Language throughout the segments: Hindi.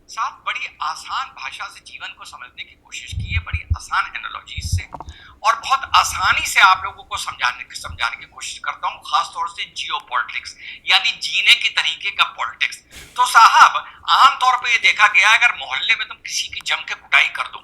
साहब बड़ी आसान भाषा से जीवन को समझने की कोशिश की है, बड़ी आसान एनालॉजी से, और बहुत आसानी से आप लोगों को समझाने की कोशिश करता हूं, खासतौर से जियो पॉलिटिक्स यानी जीने के तरीके का पॉलिटिक्स। तो साहब आमतौर पर यह देखा गया अगर मोहल्ले में तुम किसी की जम के कुटाई कर दो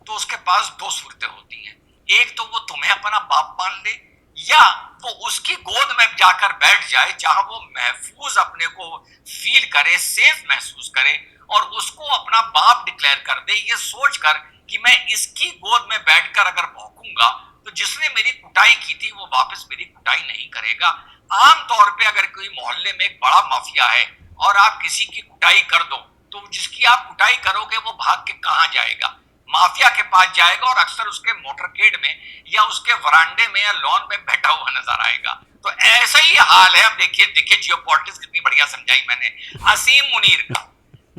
तो उसके पास दो सूरतें होती हैं, एक तो वो तुम्हें अपना बाप मान ले, या वो उसकी गोद में जाकर बैठ जाए जहां वो महफूज अपने को फील करे, सेफ महसूस करे, और उसको अपना बाप डिक्लेयर कर दे ये सोचकर कि मैं इसकी गोद में बैठकर अगर भौंकूंगा तो जिसने मेरी कुटाई की थी वो वापस मेरी कुटाई नहीं करेगा। आमतौर पे अगर कोई मोहल्ले में एक बड़ा माफिया है और आप किसी की कुटाई कर दो तो जिसकी आप कुटाई करोगे वो भाग के कहां जाएगा? माफिया के पास जाएगा, और अक्सर उसके मोटरकेड में या उसके वरांडे में या लॉन में बैठा हुआ नजर आएगा। तो ऐसा ही हाल है। अब देखिए देखिए जियोपॉलिटिक्स कितनी बढ़िया समझाई मैंने। असीम मुनीर का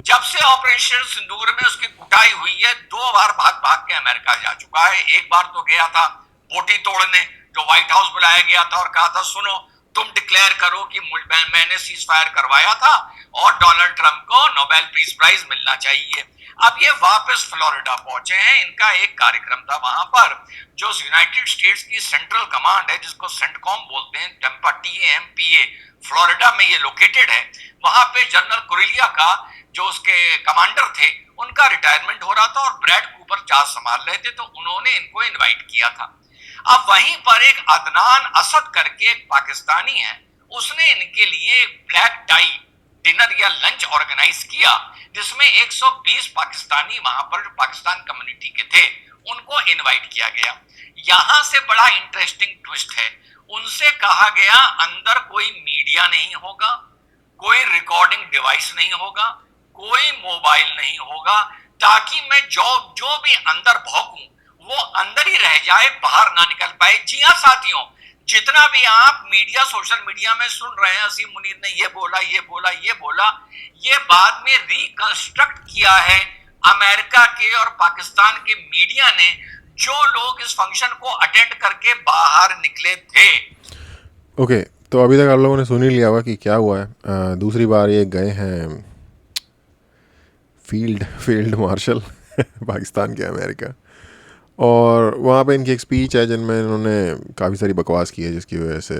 जब से ऑपरेशन सिंदूर में उसकी कुटाई हुई है 2 बार भाग भाग के अमेरिका जा चुका है। एक बार तो गया था बोटी तोड़ने, जो व्हाइट हाउस बुलाया गया था और कहा था सुनो तुम डिक्लेयर करो कि मैंने सीज फायर करवाया था और डोनाल्ड ट्रंप को नोबेल पीस प्राइज मिलना चाहिए। अब ये वापस फ्लोरिडा पहुंचे हैं, इनका एक कार्यक्रम था वहां पर, जो यूनाइटेड स्टेट्स की सेंट्रल कमांड है जिसको सेंटकॉम बोलते हैं, टेम्पा TAMPA, फ्लोरिडा में ये लोकेटेड है। वहां पे जनरल कुरिलिया का जो उसके कमांडर थे उनका रिटायरमेंट हो रहा था और ब्रैड कूपर चार्ज संभाल रहे थे, तो उन्होंने इनको इनवाइट किया था। अब वहीं पर एक अदनान असद करके एक पाकिस्तानी है, उसने इनके लिए ब्लैक टाई डिनर या लंच ऑर्गेनाइज किया जिसमें 120 पाकिस्तानी वहां पर जो पाकिस्तान कम्युनिटी के थे उनको इनवाइट किया गया। यहां से बड़ा इंटरेस्टिंग ट्विस्ट है, उनसे कहा गया अंदर कोई मीडिया नहीं होगा, कोई रिकॉर्डिंग डिवाइस नहीं होगा, कोई मोबाइल नहीं होगा, ताकि मैं जो जो भी अंदर भौंकूं वो अंदर ही रह जाए, बाहर ना निकल पाए। जी हाँ साथियों, जितना भी आप मीडिया सोशल मीडिया में सुन रहे हैं असीम मुनीर ने ये बोला ये बोला ये बोला, ये बाद में रिकंस्ट्रक्ट किया है अमेरिका के और पाकिस्तान के मीडिया ने, जो लोग इस फंक्शन को अटेंड करके बाहर निकले थे। ओके, तो अभी तक आप लोगों ने सुन ही लिया होगा कि क्या हुआ है। दूसरी बार ये गए हैं फील्ड मार्शल पाकिस्तान के अमेरिका, और वहाँ पे इनकी एक स्पीच है जिनमें इन्होंने काफ़ी सारी बकवास की है जिसकी वजह से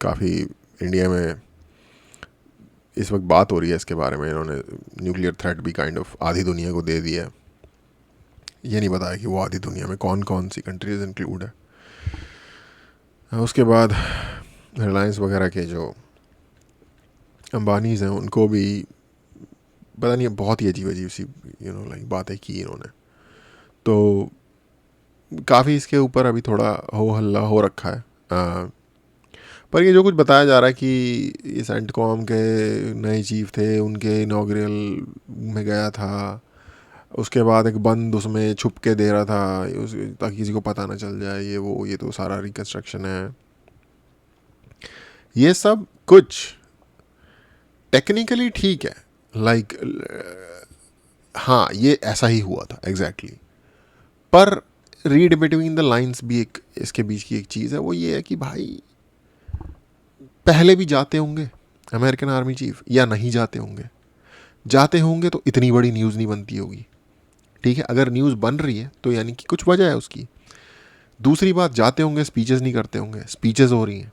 काफ़ी इंडिया में इस वक्त बात हो रही है इसके बारे में। इन्होंने न्यूक्लियर थ्रेट भी काइंड ऑफ आधी दुनिया को दे दिया है। ये नहीं बताया कि वो आधी दुनिया में कौन कौन सी कंट्रीज इंक्लूड है। उसके बाद रिलायंस वगैरह के जो अंबानीज़ हैं उनको भी पता नहीं, बहुत ही अजीब अजीब सी लाइक बातें की इन्होंने। तो काफ़ी इसके ऊपर अभी थोड़ा हो हल्ला हो रखा है। पर ये जो कुछ बताया जा रहा है कि ये सेंटकॉम के नए चीफ थे, उनके इनॉग्रल में गया था, उसके बाद एक बंद उसमें छुप के दे रहा था ताकि किसी को पता ना चल जाए, ये तो सारा रिकंस्ट्रक्शन है। ये सब कुछ टेक्निकली ठीक है, लाइक हाँ ये ऐसा ही हुआ था एग्जैक्टली, पर रीड बिटवीन द लाइंस भी एक इसके बीच की एक चीज़ है, वो ये है कि भाई पहले भी जाते होंगे अमेरिकन आर्मी चीफ, या नहीं जाते होंगे। जाते होंगे तो इतनी बड़ी न्यूज़ नहीं बनती होगी, ठीक है। अगर न्यूज़ बन रही है तो यानी कि कुछ वजह है उसकी। दूसरी बात, जाते होंगे स्पीचेस नहीं करते होंगे, स्पीचेस हो रही हैं।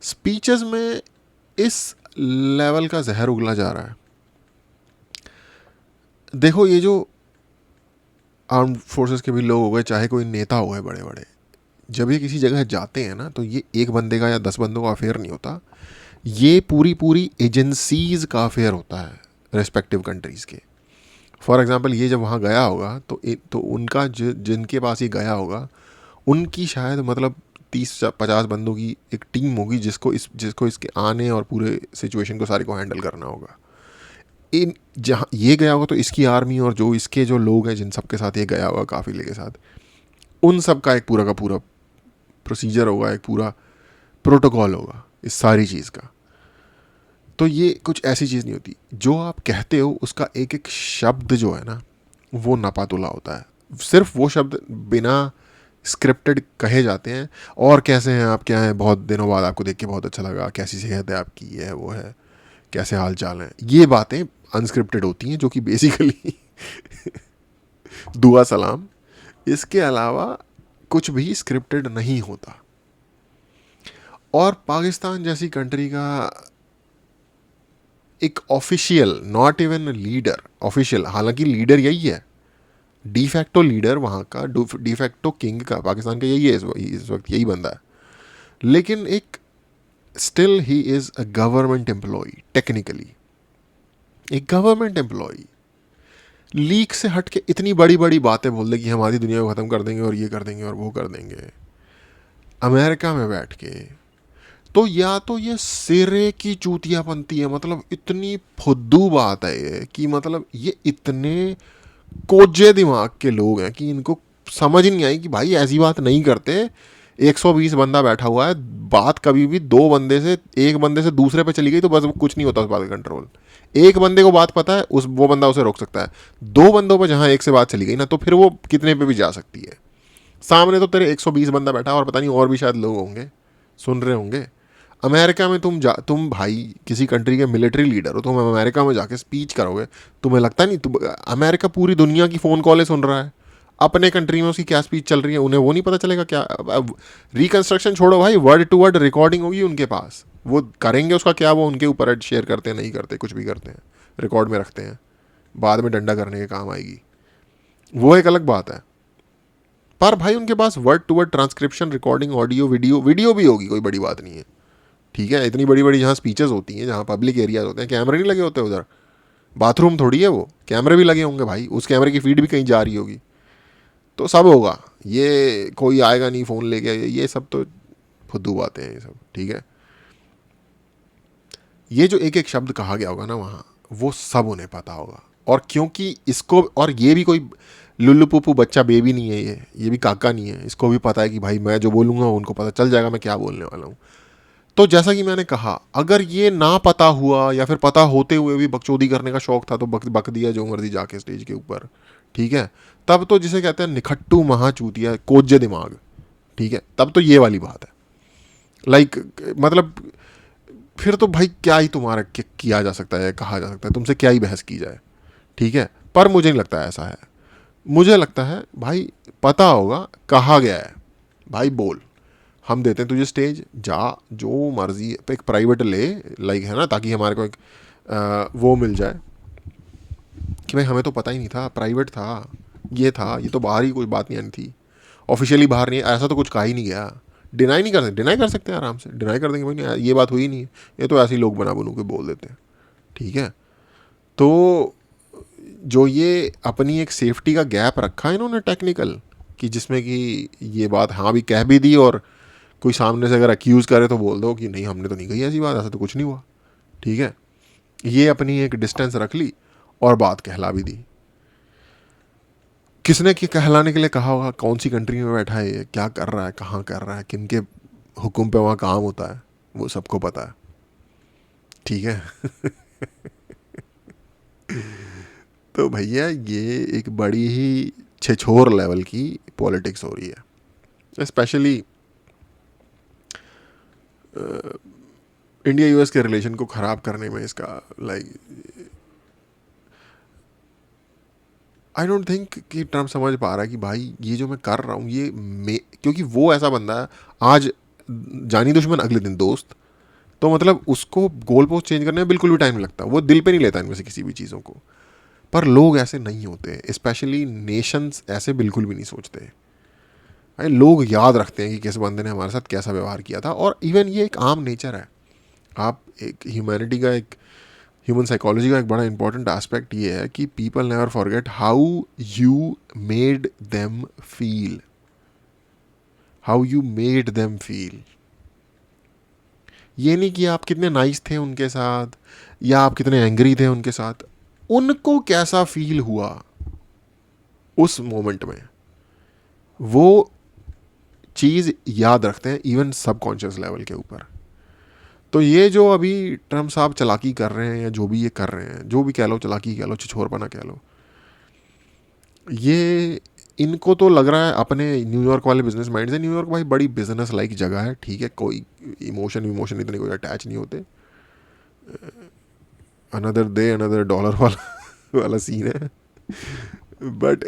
स्पीचेस में इस लेवल का जहर उगला जा रहा है। देखो ये जो आर्म्ड फोर्सेस के भी लोग हो गए, चाहे कोई नेता हो गए बड़े बड़े, जब ये किसी जगह जाते हैं ना तो ये एक बंदे का या 10 बंदों का अफेयर नहीं होता, ये पूरी एजेंसीज़ का अफेयर होता है रेस्पेक्टिव कंट्रीज़ के। फॉर एग्जांपल ये जब वहाँ गया होगा तो उनका जिनके पास ये गया होगा उनकी शायद मतलब 30-50 बंदों की एक टीम होगी जिसको इसके आने और पूरे सिचुएशन को सारे को हैंडल करना होगा। इन जहाँ ये गया होगा तो इसकी आर्मी और जो इसके जो लोग हैं जिन सब के साथ ये गया होगा काफ़िले के साथ, उन सब का एक पूरा का पूरा प्रोसीजर होगा, एक पूरा प्रोटोकॉल होगा इस सारी चीज़ का। तो ये कुछ ऐसी चीज़ नहीं होती, जो आप कहते हो उसका एक एक शब्द जो है ना वो नापातुला होता है। सिर्फ वो शब्द बिना स्क्रिप्टेड कहे जाते हैं, और कैसे हैं आप, क्या हैं, बहुत दिनों बाद आपको देख के बहुत अच्छा लगा, कैसी सेहत है आपकी, ये है वो है, कैसे हाल चाल हैं, ये बातें अनस्क्रिप्टेड होती हैं, जो कि बेसिकली दुआ सलाम, इसके अलावा कुछ भी स्क्रिप्टेड नहीं होता। और पाकिस्तान जैसी कंट्री का एक official, not even leader, official, हालांकि लीडर यही है, डिफैक्टो लीडर वहाँ का, डिफैक्टो किंग का पाकिस्तान का यही है इस वक्त यही बंदा है, लेकिन एक still he is a government employ, technically एक गवर्नमेंट एम्प्लॉय लीक से हट के इतनी बड़ी बड़ी बातें बोल दे कि हम आधी दुनिया को ख़त्म कर देंगे और ये कर देंगे और वो कर देंगे अमेरिका में बैठ के। तो या तो ये सिरे की चूतियापंती है, मतलब इतनी फुद्दू बात है ये, कि मतलब ये इतने कोजे दिमाग के लोग हैं कि इनको समझ ही नहीं आई कि भाई ऐसी बात नहीं करते। 120 बंदा बैठा हुआ है, बात कभी भी दो बंदे से, एक बंदे से दूसरे पे चली गई तो बस कुछ नहीं होता उस बात का कंट्रोल। एक बंदे को बात पता है, उस वो बंदा उसे रोक सकता है। दो बंदों पर जहाँ एक से बात चली गई ना, तो फिर वो कितने पे भी जा सकती है। सामने तो तेरे 120 बंदा बैठा और पता नहीं और भी शायद लोग होंगे सुन रहे होंगे। अमेरिका में तुम भाई किसी कंट्री के मिलिट्री लीडर हो, तुम अमेरिका में जाके स्पीच करोगे, तुम्हें लगता नहीं अमेरिका पूरी दुनिया की फ़ोन कॉलें सुन रहा है, अपने कंट्री में उसकी क्या स्पीच चल रही है उन्हें वो नहीं पता चलेगा क्या? अब रिकंस्ट्रक्शन छोड़ो भाई, वर्ड टू वर्ड रिकॉर्डिंग होगी उनके पास, वो करेंगे उसका क्या, वो उनके ऊपर शेयर करते हैं नहीं करते, कुछ भी करते हैं, रिकॉर्ड में रखते हैं, बाद में डंडा करने के काम आएगी, वो एक अलग बात है। पर भाई उनके पास word to word transcription, recording, audio, video भी होगी, कोई बड़ी बात नहीं है, ठीक है। इतनी बड़ी बड़ी जहाँ स्पीचेस होती हैं, जहाँ पब्लिक एरियाज होते हैं, कैमरे नहीं लगे होते उधर, बाथरूम थोड़ी है वो, कैमरे भी लगे होंगे भाई, उस कैमरे की फीड भी कहीं जा रही होगी, तो सब होगा। ये कोई आएगा नहीं फ़ोन लेके, ये सब तो फुद्दू बातें हैं ये सब, ठीक है। ये जो एक एक शब्द कहा गया होगा ना वहाँ, वो सब उन्हें पता होगा। और क्योंकि इसको, और ये भी कोई लुल्लू पुप्पू बच्चा बेबी नहीं है, ये भी काका नहीं है, इसको भी पता है कि भाई मैं जो बोलूँगा उनको पता चल जाएगा मैं क्या बोलने वाला हूँ। तो जैसा कि मैंने कहा, अगर ये ना पता हुआ या फिर पता होते हुए भी बकचोदी करने का शौक था तो बक दिया जो मर्जी जाके स्टेज के ऊपर, ठीक है। तब तो जिसे कहते हैं निखट्टू महाचूतिया कोज्जे दिमाग, ठीक है, तब तो ये वाली बात है। मतलब फिर तो भाई क्या ही तुम्हारा किया जा सकता है, कहा जा सकता है, तुमसे क्या ही बहस की जाए, ठीक है। पर मुझे नहीं लगता ऐसा है, मुझे लगता है भाई पता होगा, कहा गया है भाई बोल, हम देते हैं तुझे स्टेज, जा जो मर्जी, एक प्राइवेट ले, है ना, ताकि हमारे को एक वो मिल जाए कि भाई हमें तो पता ही नहीं था, प्राइवेट था, ये था, ये तो बाहर ही कोई बात नहीं आनी थी, ऑफिशियली बाहर नहीं, ऐसा तो कुछ कहा ही नहीं गया। डिनाई नहीं कर सकते, डिनाई कर सकते हैं आराम से, डिनाई कर देंगे भाई नहीं ये बात हुई नहीं है, ये तो ऐसे ही लोग बना बनू के बोल देते हैं, ठीक है। तो जो ये अपनी एक सेफ्टी का गैप रखा है इन्होंने टेक्निकल, कि जिसमें कि ये बात हाँ भी कह भी दी, और कोई सामने से अगर अक्यूज़ करे तो बोल दो कि नहीं हमने तो नहीं कही ऐसी बात, ऐसा तो कुछ नहीं हुआ, ठीक है। ये अपनी एक डिस्टेंस रख ली और बात कहला भी दी। किसने कि कहलाने के लिए कहा होगा, कौन सी कंट्री में बैठा है ये, क्या कर रहा है, कहाँ कर रहा है, किन के हुक्म पे वहाँ काम होता है, वो सबको पता है, ठीक है। तो भैया ये एक बड़ी ही छिछोर लेवल की पॉलिटिक्स हो रही है, स्पेशली इंडिया यूएस के रिलेशन को ख़राब करने में इसका आई डोंट थिंक कि ट्रम्प समझ पा रहा है कि भाई ये जो मैं कर रहा हूँ ये क्योंकि वो ऐसा बंदा है, आज जानी दुश्मन अगले दिन दोस्त, तो मतलब उसको गोल पोस्ट चेंज करने में बिल्कुल भी टाइम नहीं लगता, वो दिल पे नहीं लेता इनमें से किसी भी चीज़ों को। पर लोग ऐसे नहीं होते, स्पेशली नेशंस ऐसे बिल्कुल भी नहीं सोचते। भाई लोग याद रखते हैं कि किस बंदे ने हमारे साथ कैसा व्यवहार किया था, और इवन ये एक आम नेचर है। आप एक ह्यूमैनिटी का, एक ह्यूमन साइकोलॉजी का एक बड़ा इंपॉर्टेंट एस्पेक्ट ये है कि people never forget how you made them feel, how you made them feel. ये नहीं कि आप कितने नाइस थे उनके साथ या आप कितने एंग्री थे उनके साथ, उनको कैसा फील हुआ उस मोमेंट में, वो चीज़ याद रखते हैं इवन सबकॉन्शियस लेवल के ऊपर। तो ये जो अभी ट्रम्प साहब चलाकी कर रहे हैं, या जो भी ये कर रहे हैं, जो भी कह लो, चलाकी कह लो, छिछोरपना कह लो, ये इनको तो लग रहा है अपने न्यूयॉर्क वाले बिजनेस माइंड से। न्यूयॉर्क भाई बड़ी बिजनेस लाइक जगह है, ठीक है, कोई इमोशन इतने कोई अटैच नहीं होते, अनदर डे अनदर डॉलर वाला सीन है। बट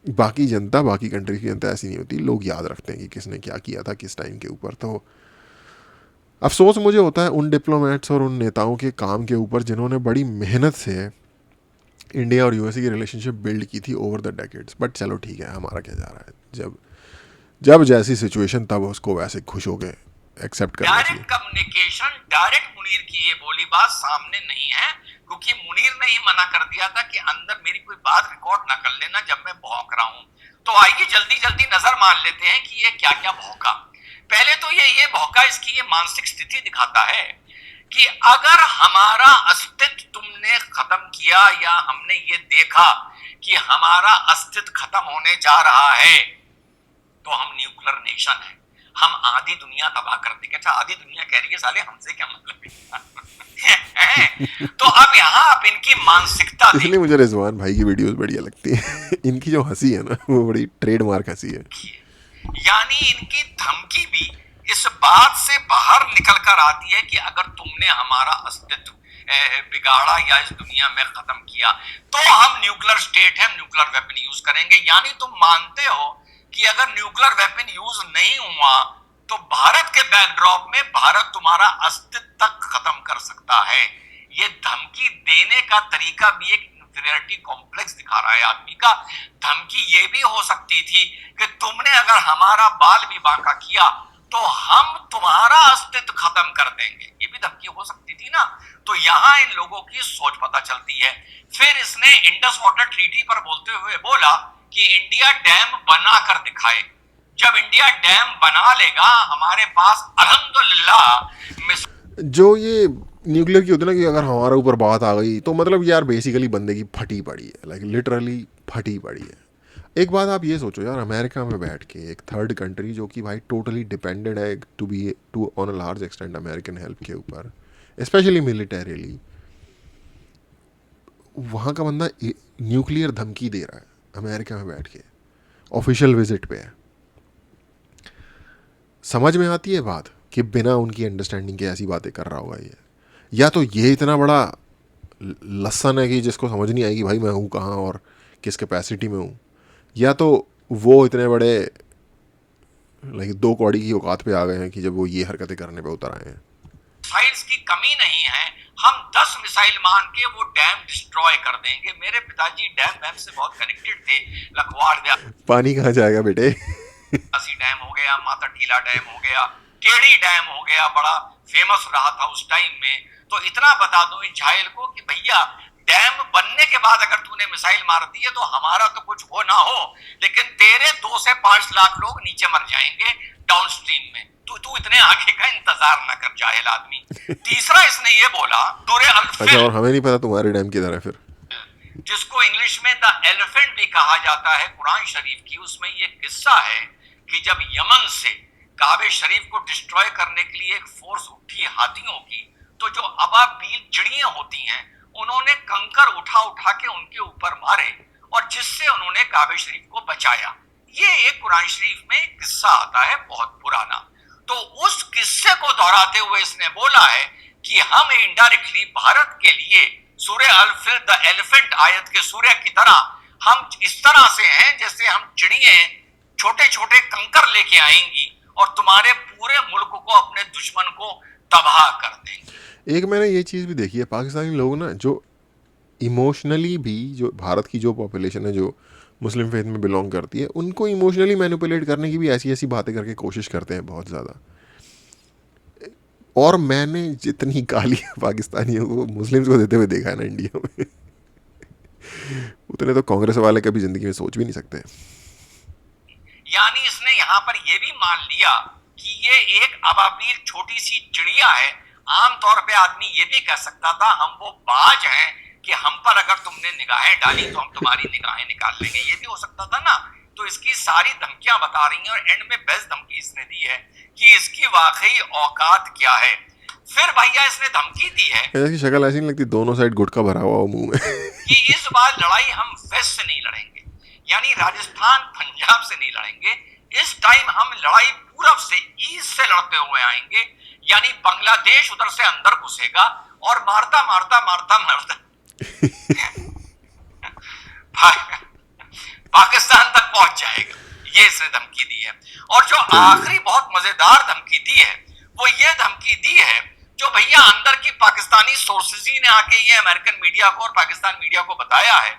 बाकी जनता, बाकी कंट्री की जनता ऐसी नहीं होती, लोग याद रखते हैं कि किसने क्या किया था किस टाइम के ऊपर। तो अफसोस मुझे होता है उन डिप्लोमेट्स और उन नेताओं के काम के ऊपर जिन्होंने बड़ी मेहनत से इंडिया और यूएसए की रिलेशनशिप बिल्ड की थी ओवर द डेकेड्स। बट चलो ठीक है, हमारा क्या जा रहा है, जब जैसी सिचुएशन तब उसको वैसे खुश हो गए एक्सेप्ट करना चाहिए। डायरेक्ट कम्युनिकेशन, डायरेक्ट मुनीर की ये बोली बात सामने नहीं है, क्योंकि मुनीर ने ही मना कर दिया था कि अंदर मेरी कोई बात रिकॉर्ड ना कर लेना जब मैं भौंक रहा हूं। तो आइए जल्दी जल्दी नजर मान लेते हैं कि ये क्या क्या भौंका। पहले तो ये भौंका इसकी ये मानसिक स्थिति दिखाता है कि अगर हमारा अस्तित्व तुमने खत्म किया या हमने ये देखा कि हमारा अस्तित्व खत्म होने जा रहा है तो हम न्यूक्लियर नेशन है, हम आधी दुनिया तबाह कर देंगे। अच्छा, आधी दुनिया कह रही है, साले हमसे क्या मतलब है? तो अब यहाँ आप इनकी मानसिकता इसलिए मुझे रिजवान भाई की वीडियोस बढ़िया लगती है। इनकी जो हंसी है ना, वो बड़ी ट्रेडमार्क हंसी है। यानी इनकी धमकी भी इस बात से बाहर निकल कर आती है कि अगर तुमने हमारा अस्तित्व बिगाड़ा या इस दुनिया में खत्म किया तो हम न्यूक्लियर स्टेट है, न्यूक्लियर वेपन यूज करेंगे। यानी तुम मानते हो कि अगर न्यूक्लियर वेपन यूज नहीं हुआ तो भारत के बैकड्रॉप में भारत तुम्हारा अस्तित्व तक खत्म कर सकता है। ये धमकी देने का तरीका भी एक इंफीरियरिटी कॉम्प्लेक्स दिखा रहा है आदमी का। धमकी ये भी हो सकती थी कि तुमने अगर हमारा बाल भी बांका किया तो हम तुम्हारा अस्तित्व खत्म कर देंगे, ये भी धमकी हो सकती थी ना। तो यहां इन लोगों की सोच पता चलती है। फिर इसने इंडस वाटर ट्रीटी पर बोलते हुए बोला कि इंडिया डैम बना कर दिखाए। जब इंडिया डैम बना लेगा हमारे पास अल्हम्दुलिल्लाह। जो ये न्यूक्लियर की होती है ना कि अगर हमारे ऊपर बात आ गई तो मतलब यार बेसिकली बंदे की फटी पड़ी है, लाइक लिटरली फटी पड़ी है। एक बात आप ये सोचो यार, अमेरिका में बैठ के एक थर्ड कंट्री जो कि भाई टोटली डिपेंडेड है to on a large extent American help के ऊपर, स्पेशली मिलिटरीली, वहाँ का बंदा न्यूक्लियर धमकी दे रहा है अमेरिका में बैठ के, ऑफिशियल विजिट पे है। समझ में आती है बात कि बिना उनकी अंडरस्टैंडिंग के ऐसी बातें कर रहा होगा ये, या तो ये इतना बड़ा लसन है कि जिसको समझ नहीं आएगी भाई मैं हूँ कहाँ और किस कैपेसिटी में हूँ, या तो वो इतने बड़े लाइक दो कौड़ी की औकात पे आ गए हैं कि जब वो ये हरकतें करने पे उतर आए हैं। मिसाइल्स की कमी नहीं है, हम 10 मिसाइल मान के वो डैम डिस्ट्रॉय कर देंगे। मेरे पिताजी डैम से बहुत कनेक्टेड थे, लखवाड़ पानी कहाँ जाएगा बेटे? डैम हो गया, माता टीला डैम हो गया, केड़ी डैम हो गया, बड़ा फेमस रहा था उस टाइम में। तो इतना बता दो इस झाइल को कि भैया डैम बनने के बाद अगर तूने मिसाइल मार दी है तो हमारा तो कुछ हो ना हो, लेकिन तेरे 2 से 5 लाख लोग नीचे मर जाएंगे डाउनस्ट्रीम में। तू इतने आगे का इंतजार ना कर जाहिल आदमी। तीसरा इसने ये बोला सूरह अल-फिल, अच्छा, और हमें नहीं पता तुम्हारे डैम किधर है फिर, जिसको इंग्लिश में द एलिफेंट भी कहा जाता है कुरान शरीफ की। उसमें ये किस्सा है कि जब यमन से काबे शरीफ को डिस्ट्रॉय करने के लिए एक फोर्स उठी हाथियों की, तो जो अबाबील चिड़ियां होती हैं उन्होंने कंकर उठा उठा के उनके ऊपर मारे और जिससे उन्होंने काबे शरीफ को बचाया। ये एक कुरान शरीफ में किस्सा आता है बहुत पुराना। तो उस किस्से को दोहराते हुए इसने बोला है कि हम इनडायरेक्टली भारत के लिए सूरह अल-फिल द एलिफेंट आयत के सूर्य की तरह हम इस तरह से हैं जैसे हम चिड़िए छोटे छोटे कंकर लेके आएंगी और तुम्हारे पूरे मुल्क को, अपने दुश्मन को तबाह कर देंगे। एक मैंने ये चीज़ भी देखी है, पाकिस्तानी लोग ना जो इमोशनली भी, जो भारत की जो पॉपुलेशन है जो मुस्लिम फेथ में बिलोंग करती है, उनको इमोशनली मैनिपुलेट करने की भी ऐसी ऐसी बातें करके कोशिश करते हैं बहुत ज़्यादा। और मैंने जितनी गालियाँ पाकिस्तानियों को मुस्लिम्स को देते हुए देखा है ना इंडिया में, उतने तो कांग्रेस वाले कभी ज़िंदगी में सोच भी नहीं सकते। यानी इसने यहाँ पर यह भी मान लिया कि ये एक अबाबील छोटी सी चिड़िया है। आमतौर पे आदमी ये भी कह सकता था हम वो बाज हैं कि हम पर अगर तुमने निगाहें डाली तो हम तुम्हारी निगाहें निकाल लेंगे, ये भी हो सकता था ना। तो इसकी सारी धमकियां बता रही हैं और एंड में बेस्ट धमकी इसने दी है कि इसकी वाकई औकात क्या है। फिर भैया इसने धमकी दी है, इसकी शक्ल ऐसी नहीं लगती, दोनों साइड गुटखा भरा हुआ मुंह में, कि इस बार लड़ाई हम वेस्ट से नहीं लड़ेंगे, यानी राजस्थान पंजाब से नहीं लड़ेंगे। इस टाइम हम लड़ाई पूरब से ईस्ट से लड़ते हुए आएंगे, यानी बांग्लादेश उधर से अंदर घुसेगा और मारता मारता मारता मारता पाकिस्तान तक पहुंच जाएगा, ये इसने धमकी दी है। और जो आखिरी बहुत मजेदार धमकी दी है वो ये धमकी दी है, जो भैया अंदर की पाकिस्तानी सोर्सेज ही ने आके ये अमेरिकन मीडिया को और पाकिस्तान मीडिया को बताया है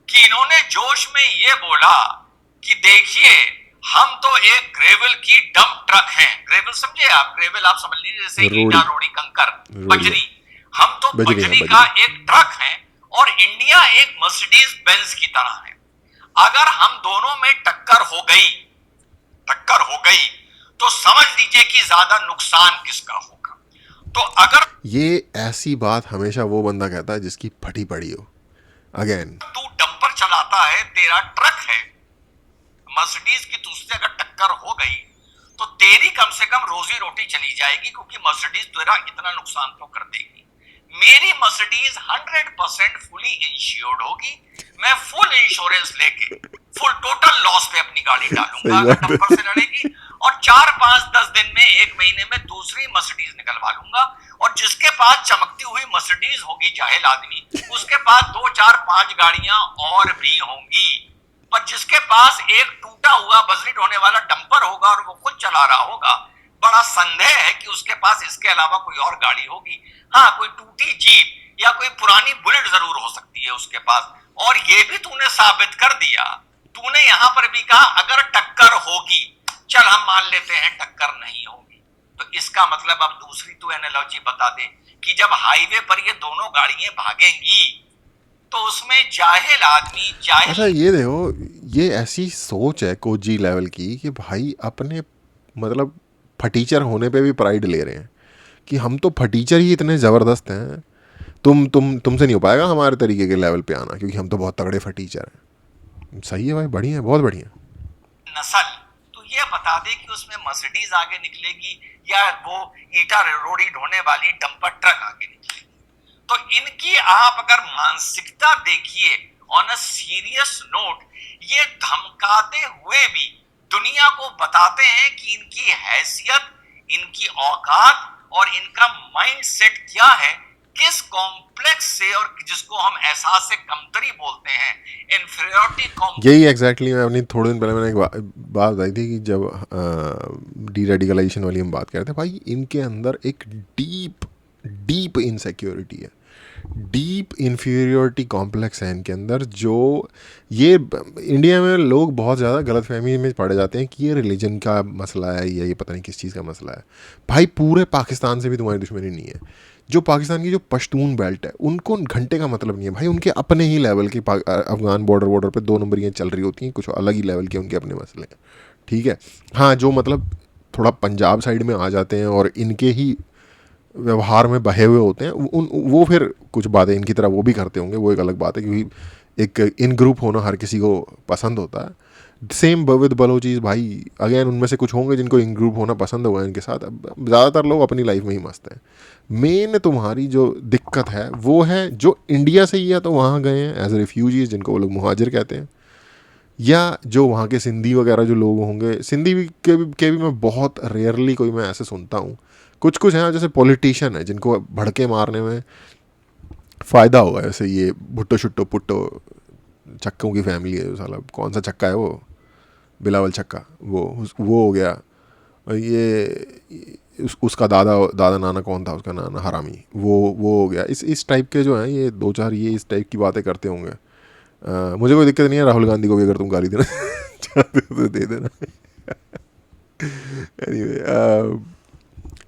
कि इन्होंने जोश में ये बोला कि देखिए हम तो एक ग्रेवल की डंप ट्रक हैं। ग्रेवल समझे आप? ग्रेवल आप समझ लीजिए जैसे ईटा, रोड़ी, कंकर, बजरी। हम तो बजरी का एक ट्रक है और इंडिया एक मर्सिडीज बेंज की तरह है। अगर हम दोनों में टक्कर हो गई तो समझ लीजिए कि ज्यादा नुकसान किसका होगा। तो अगर ये ऐसी बात हमेशा वो बंदा कहता है जिसकी फटी पड़ी हो। अगेन तू डंपर चलाता है, तेरा ट्रक है, मर्सिडीज की तुझसे अगर टक्कर हो गई तो तेरी कम से कम रोजी रोटी चली जाएगी, क्योंकि मर्सिडीज तेरा इतना नुकसान तो कर देगी। मेरी मर्सिडीज 100% फुली इंश्योर्ड होगी। मैं फुल इंश्योरेंस लेके फुल टोटल लॉस पे अपनी गाड़ी डालूंगा अगर टक्कर से लड़ेगी, और 4-5-10 दिन में, 1 महीने में दूसरी मर्सिडीज निकलवा लूंगा। और जिसके पास चमकती हुई मर्सिडीज होगी जाहिल आदमी, उसके पास 2-4-5 गाड़ियां और भी होंगी। पर जिसके पास एक टूटा हुआ बजरी ढोने वाला डंपर होगा और वो खुद चला रहा होगा, बड़ा संदेह है कि उसके पास इसके अलावा कोई और गाड़ी होगी। हाँ, कोई टूटी जीप या कोई पुरानी बुलेट जरूर हो सकती है उसके पास। और ये भी तूने साबित कर दिया, तूने यहां पर भी कहा अगर टक्कर होगी, चल हम मान लेते हैं टक्कर नहीं होगी, तो इसका मतलब अब दूसरी तू एनालॉजी बता दे कि जब हाईवे पर ये दोनों गाड़ियां भागेंगी तो उसमें जाहिल आदमी अच्छा ये देखो, ये ऐसी सोच है कोजी लेवल की कि भाई अपने मतलब फटीचर होने पे भी प्राइड ले रहे हैं कि हम तो फटीचर ही इतने ज़बरदस्त हैं, तुमसे नहीं हो पाएगा हमारे तरीके के लेवल पे आना, क्योंकि हम तो बहुत तगड़े फटीचर हैं। सही है भाई, बढ़िया है, बहुत बढ़िया। नस्ल तो ये बता दे कि उसमें मर्सिडीज आगे निकलेगी या वो ईटा रोड़ी ढोने वाली डंपर ट्रक आगे निकलेगी। तो इनकी आप अगर मानसिकता देखिए ऑन अ सीरियस नोट, ये धमकाते हुए भी दुनिया को बताते हैं कि इनकी हैसियत, इनकी औकात और इनका माइंडसेट क्या है, किस कॉम्प्लेक्स से, और जिसको हम एहसास से कमतरी बोलते हैं, इंफीरियरिटी कॉम्प्लेक्स। यही एग्जैक्टली मैं अपनी थोड़े दिन पहले मैंने एक बात बताई थी कि जब डी रेडिकलाइजेशन वाली हम बात कर रहे थे, भाई इनके अंदर एक डीप इनसिक्योरिटी है, डीप इन्फीरियोरिटी कॉम्प्लेक्स है इनके अंदर, जो ये इंडिया में लोग बहुत ज़्यादा गलतफहमी में पड़ जाते हैं कि ये रिलीजन का मसला है या ये पता नहीं किस चीज़ का मसला है। भाई पूरे पाकिस्तान से भी तुम्हारी दुश्मनी नहीं है। जो पाकिस्तान की जो पश्तून बेल्ट है उनको घंटे का मतलब नहीं है भाई, उनके अपने ही लेवल की अफगान बॉर्डर पे 2 नंबरियाँ चल रही होती हैं, कुछ अलग ही लेवल के उनके अपने मसले हैं, ठीक है। हाँ, जो मतलब थोड़ा पंजाब साइड में आ जाते हैं और इनके ही व्यवहार में बहे हुए होते हैं, वो फिर कुछ बातें इनकी तरह वो भी करते होंगे, वो एक अलग बात है, क्योंकि एक इन ग्रुप होना हर किसी को पसंद होता है। सेम विद बलोचीज भाई, अगेन उनमें से कुछ होंगे जिनको इन ग्रुप होना पसंद होगा इनके साथ। ज़्यादातर लोग अपनी लाइफ में ही मस्त हैं। मेन तुम्हारी जो दिक्कत है वो है जो इंडिया से ही है तो वहाँ गए हैं एज ए रिफ्यूजीज, जिनको वो लोग मुहाजिर कहते हैं, या जो वहाँ के सिंधी वगैरह जो लोग होंगे, सिंधी के भी मैं बहुत रेयरली कोई मैं ऐसे सुनता हूँ। कुछ हैं जैसे पॉलिटिशियन है जिनको भड़के मारने में फ़ायदा होगा, जैसे ये भुट्टो शुट्टो पुट्टो चक्कों की फैमिली है, जो साला कौन सा चक्का है वो, बिलावल चक्का, वो हो गया। और ये उसका दादा नाना कौन था, उसका नाना हरामी, वो हो गया। इस टाइप के जो हैं ये 2-4 ये इस टाइप की बातें करते होंगे। मुझे कोई दिक्कत नहीं है, राहुल गांधी को भी अगर तुम गाली देना चाहते हो तो दे देना।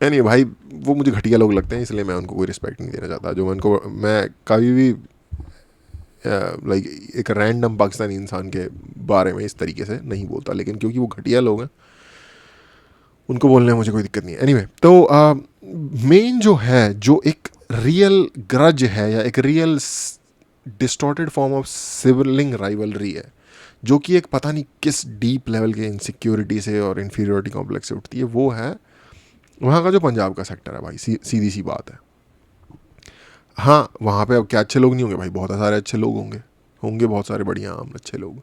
एनीवे भाई, वो मुझे घटिया लोग लगते हैं, इसलिए मैं उनको कोई रिस्पेक्ट नहीं देना चाहता। मैं कभी भी लाइक एक रैंडम पाकिस्तानी इंसान के बारे में इस तरीके से नहीं बोलता, लेकिन क्योंकि वो घटिया लोग हैं उनको बोलने में मुझे कोई दिक्कत नहीं है। एनीवे, तो मेन जो है, जो एक रियल ग्रज है या एक real distorted form of sibling rivalry है, जो कि एक पता नहीं किस डीप लेवल के इनसिक्योरिटी से और इन्फीरियोरिटी कॉम्प्लेक्स से उठती है, वो है वहाँ का जो पंजाब का सेक्टर है भाई। सीधी सी बात है। हाँ, वहाँ पे अब क्या अच्छे लोग नहीं होंगे भाई, बहुत सारे अच्छे लोग होंगे बहुत सारे बढ़िया आम अच्छे लोग।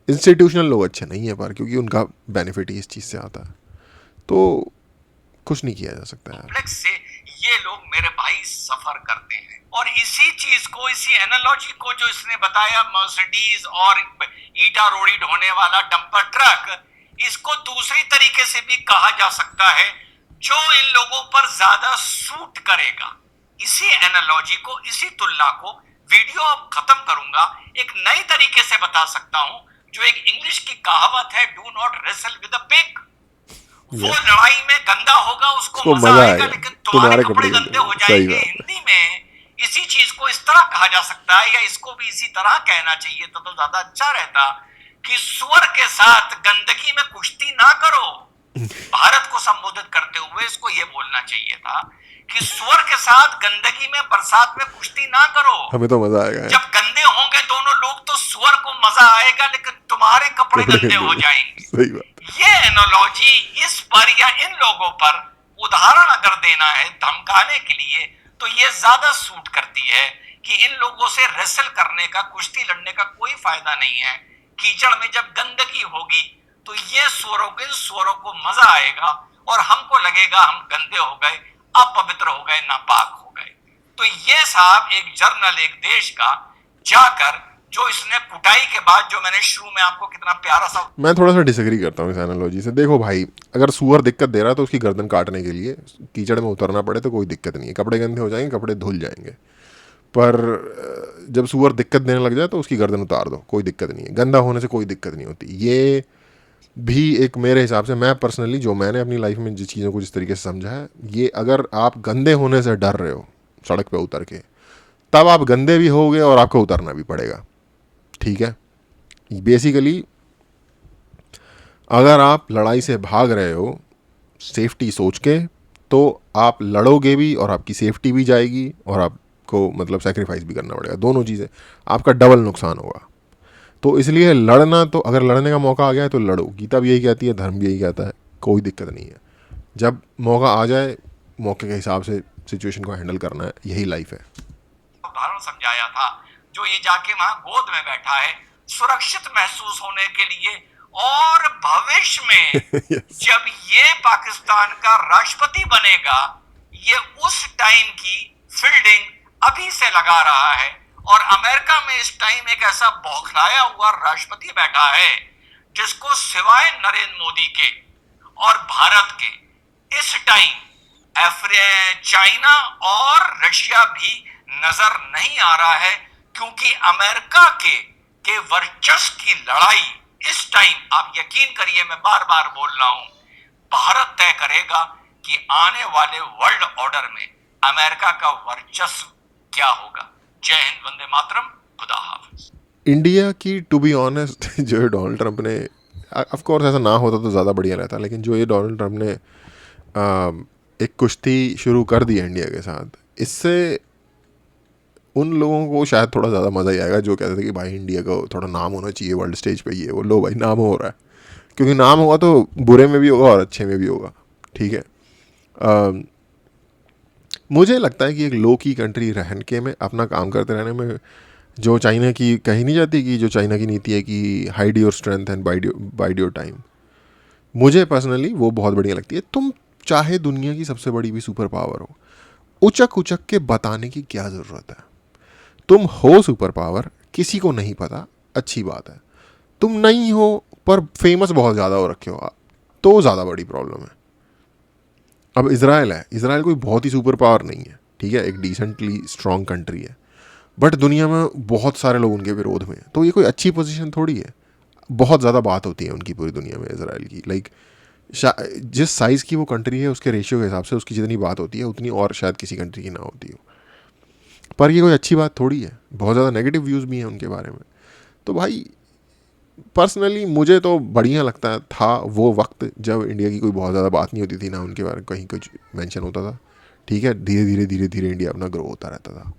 इंस्टीट्यूशनल लोग अच्छे नहीं है पर, क्योंकि उनका बेनिफिट ही इस चीज़ से आता है, तो कुछ नहीं किया जा सकता है। कॉम्प्लेक्स से ये ये लोग मेरे भाई सफर करते हैं। और इसी चीज को, इसी एनालॉजी को जो इसने बताया मर्सिडीज और ईटा रोड़ी ढोने वाला डंपर ट्रक, इसको दूसरी तरीके से भी कहा जा सकता है, जो इन लोगों पर ज्यादा सूट करेगा। इसी एनालॉजी को, इसी तुलना को वीडियो अब खत्म करूंगा, एक नई तरीके से बता सकता हूं, जो एक इंग्लिश की कहावत है, do not wrestle with a pig. वो लड़ाई में गंदा होगा, उसको मजा आएगा, लेकिन तुम्हारे कपड़े गंदे हो जाएंगे। हिंदी में इसी चीज को इस तरह कहा जा सकता है, या इसको भी इसी तरह कहना चाहिए तो ज्यादा अच्छा रहता, कि सुअर के साथ गंदगी में कुश्ती ना करो। भारत को संबोधित करते हुए इसको ये बोलना चाहिए था कि सुअर के साथ गंदगी में, बरसात में कुश्ती ना करो, हमें तो मजा आएगा। जब गंदे होंगे दोनों लोग तो सुअर को मजा आएगा, लेकिन तुम्हारे कपड़े गंदे हो जाएंगे। सही बात। ये एनालॉजी इस पर या इन लोगों पर उदाहरण अगर देना है धमकाने के लिए, तो ये ज्यादा सूट करती है कि इन लोगों से रेसल करने का, कुश्ती लड़ने का कोई फायदा नहीं है। कीचड़ में जब गंदगी होगी तो ये सुअरों को मजा आएगा, और हमको लगेगा हम गंदे हो गए, अपवित्र हो गए, नापाक हो गए। तो ये साहब एक जर्नल, एक देश का जाकर, जो इसने कुटाई के बाद, जो मैंने शुरू में आपको कितना प्यारा सा, मैं थोड़ा सा डिसएग्री करता हूँ इस एनालॉजी से। देखो भाई, अगर सुअर दिक्कत दे रहा है तो उसकी गर्दन काटने के लिए कीचड़ में उतरना पड़े तो कोई दिक्कत नहीं है, कपड़े गंदे हो जाएंगे, कपड़े धुल जाएंगे। पर जब सुअर दिक्कत देने लग जाए तो उसकी गर्दन उतार दो, कोई दिक्कत नहीं है, गंदा होने से कोई दिक्कत नहीं होती। ये भी एक मेरे हिसाब से, मैं पर्सनली, जो मैंने अपनी लाइफ में जिस चीज़ों को जिस तरीके से समझा है, ये अगर आप गंदे होने से डर रहे हो सड़क पे उतर के, तब आप गंदे भी होगे और आपको उतरना भी पड़ेगा, ठीक है। बेसिकली अगर आप लड़ाई से भाग रहे हो सेफ्टी सोच के, तो आप लड़ोगे भी और आपकी सेफ्टी भी जाएगी, और आपको मतलब सेक्रीफाइस भी करना पड़ेगा। दोनों चीज़ें, आपका डबल नुकसान होगा। तो इसलिए लड़ना, तो अगर लड़ने का मौका आ गया है तो लड़ो। गीता भी यही कहती है, धर्म भी यही कहता है, कोई दिक्कत नहीं है। जब मौका आ जाए, मौके के हिसाब से सिचुएशन को हैंडल करना है, यही लाइफ है। उदाहरण समझाया था, जो ये जाके वहां गोद में बैठा है सुरक्षित महसूस होने के लिए, और भविष्य में yes. जब ये पाकिस्तान का राष्ट्रपति बनेगा, ये उस टाइम की फील्डिंग अभी से लगा रहा है। और अमेरिका में इस टाइम एक ऐसा बौखलाया हुआ राष्ट्रपति बैठा है, जिसको सिवाय नरेंद्र मोदी के और भारत के इस टाइम चाइना और रशिया भी नजर नहीं आ रहा है, क्योंकि अमेरिका के वर्चस्व की लड़ाई इस टाइम, आप यकीन करिए, मैं बार बार बोल रहा हूं, भारत तय करेगा कि आने वाले वर्ल्ड ऑर्डर में अमेरिका का वर्चस्व क्या होगा। जय हिंद, वंदे मातरम, खुदा हाफिज। इंडिया की, टू बी ऑनेस्ट, जो डोनाल्ड ट्रंप ने, ऑफ कोर्स ऐसा ना होता तो ज़्यादा बढ़िया रहता, लेकिन जो ये डोनाल्ड ट्रंप ने एक कुश्ती शुरू कर दी है इंडिया के साथ, इससे उन लोगों को शायद थोड़ा ज़्यादा मज़ा ही आएगा जो कहते थे कि भाई इंडिया को थोड़ा नाम होना चाहिए वर्ल्ड स्टेज पे। ये वो लो भाई, नाम हो रहा है, क्योंकि नाम होगा तो बुरे में भी होगा और अच्छे में भी होगा, ठीक है। मुझे लगता है कि एक लो की कंट्री रहने के में, अपना काम करते रहने में, जो चाइना की कही नहीं जाती, कि जो चाइना की नीति है कि hide your strength and wide your time, मुझे पर्सनली वो बहुत बढ़िया लगती है। तुम चाहे दुनिया की सबसे बड़ी भी सुपर पावर हो, उचक उचक के बताने की क्या ज़रूरत है। तुम हो सुपर पावर, किसी को नहीं पता, अच्छी बात है। तुम नहीं हो पर फेमस बहुत ज़्यादा हो रखे हो, तो ज़्यादा बड़ी प्रॉब्लम है। अब इजराइल है, इजराइल कोई बहुत ही सुपर पावर नहीं है, ठीक है, एक डिसेंटली स्ट्रॉन्ग कंट्री है, बट दुनिया में बहुत सारे लोग उनके विरोध में हैं, तो ये कोई अच्छी पोजीशन थोड़ी है। बहुत ज़्यादा बात होती है उनकी पूरी दुनिया में इजराइल की, लाइक जिस साइज़ की वो कंट्री है उसके रेशियो के हिसाब से उसकी जितनी बात होती है उतनी और शायद किसी कंट्री की ना होती हो। पर ये कोई अच्छी बात थोड़ी है, बहुत ज़्यादा नेगेटिव व्यूज़ भी हैं उनके बारे में। तो भाई पर्सनली मुझे तो बढ़िया लगता था वो वक्त जब इंडिया की कोई बहुत ज़्यादा बात नहीं होती थी, ना उनके बारे में कहीं कुछ मेंशन होता था, ठीक है। धीरे धीरे इंडिया अपना ग्रो होता रहता था।